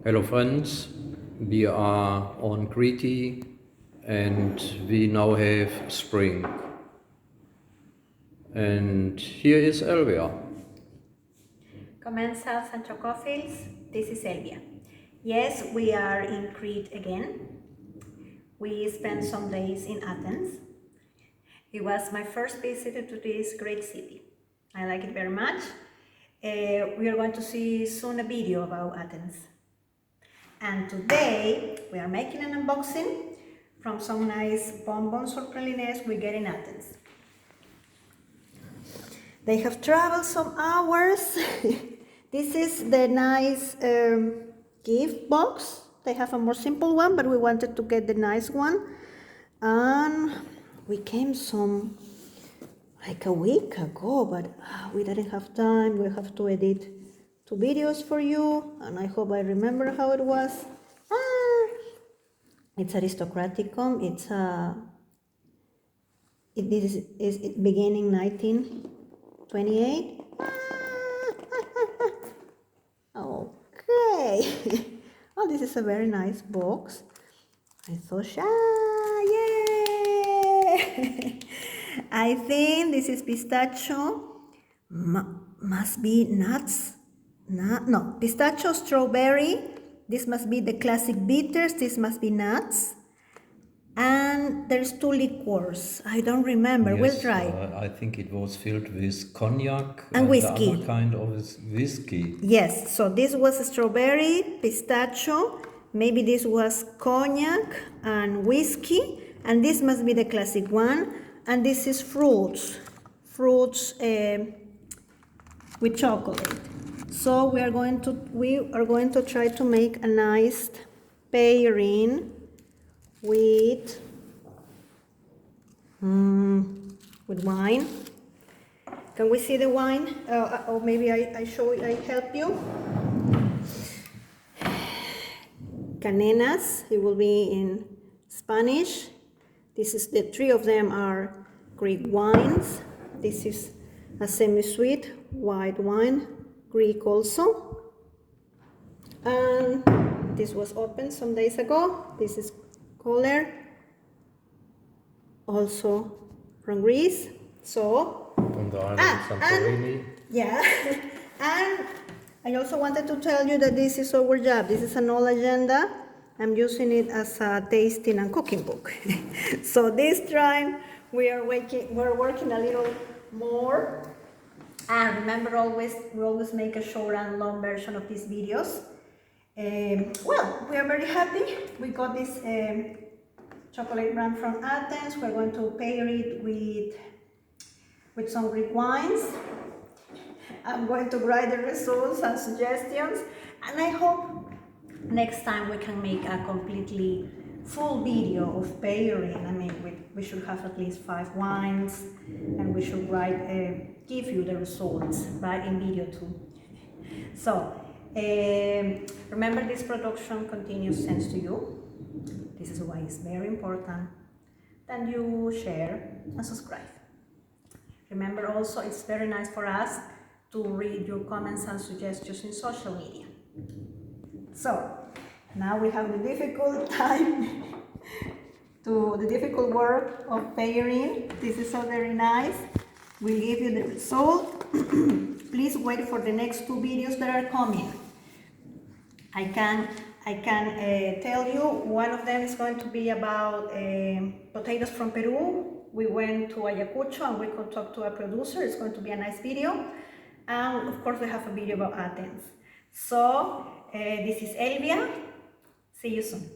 Hello friends, we are on Crete and we now have spring. And here is Elvia. Commensals and chocophils, this is Elvia. Yes, we are in Crete again. We spent some days in Athens. It was my first visit to this great city. I like it very much. We are going to see soon a video about Athens. And today we are making an unboxing from some nice bonbons or pralines we get in Athens. They have traveled some hours. This is the nice gift box. They have a more simple one, but we wanted to get the nice one. And we came like a week ago, but we didn't have time. We have to edit 2 videos for you, and I hope I remember how it was. It's Aristokratikon. It is beginning 1928. Okay. Oh, this is a very nice box. I thought, yay! I think this is pistachio. Must be nuts. No, pistachio, strawberry. This must be the classic bitters. This must be nuts. And there's 2 liqueurs. I don't remember. Yes, We'll try. I think it was filled with cognac and whiskey. The other kind of whiskey. Yes, so this was strawberry, pistachio. Maybe this was cognac and whiskey. And this must be the classic one. And this is fruits with chocolate. So we are going to try to make a nice pairing with wine. Can we see the wine? Or maybe I help you. Kanenas, it will be in Spanish. This is the 3 of them are Greek wines. This is a semi-sweet white wine, Greek also. And this was opened some days ago. This is color, also from Greece. So from the island Santorini. Yeah. And I also wanted to tell you that this is our job. This is an old agenda. I'm using it as a tasting and cooking book. So this time we're working a little more. And remember, we always make a short and long version of these videos. Well, we are very happy. We got this chocolate brand from Athens. We're going to pair it with some Greek wines. I'm going to write the results and suggestions, and I hope next time we can make a completely full video of pairing. I mean, we should have at least 5 wines, and we should give you the results, right, in video too. So, remember, this production continues thanks to you. This is why it's very important that you share and subscribe. Remember also, it's very nice for us to read your comments and suggestions in social media. So, now we have the difficult the difficult work of pairing. This is so very nice. We'll give you the result. Please wait for the next 2 videos that are coming. I can tell you one of them is going to be about potatoes from Peru. We went to Ayacucho and we could talk to a producer. It's going to be a nice video. And of course we have a video about Athens. So this is Elvia. See you soon.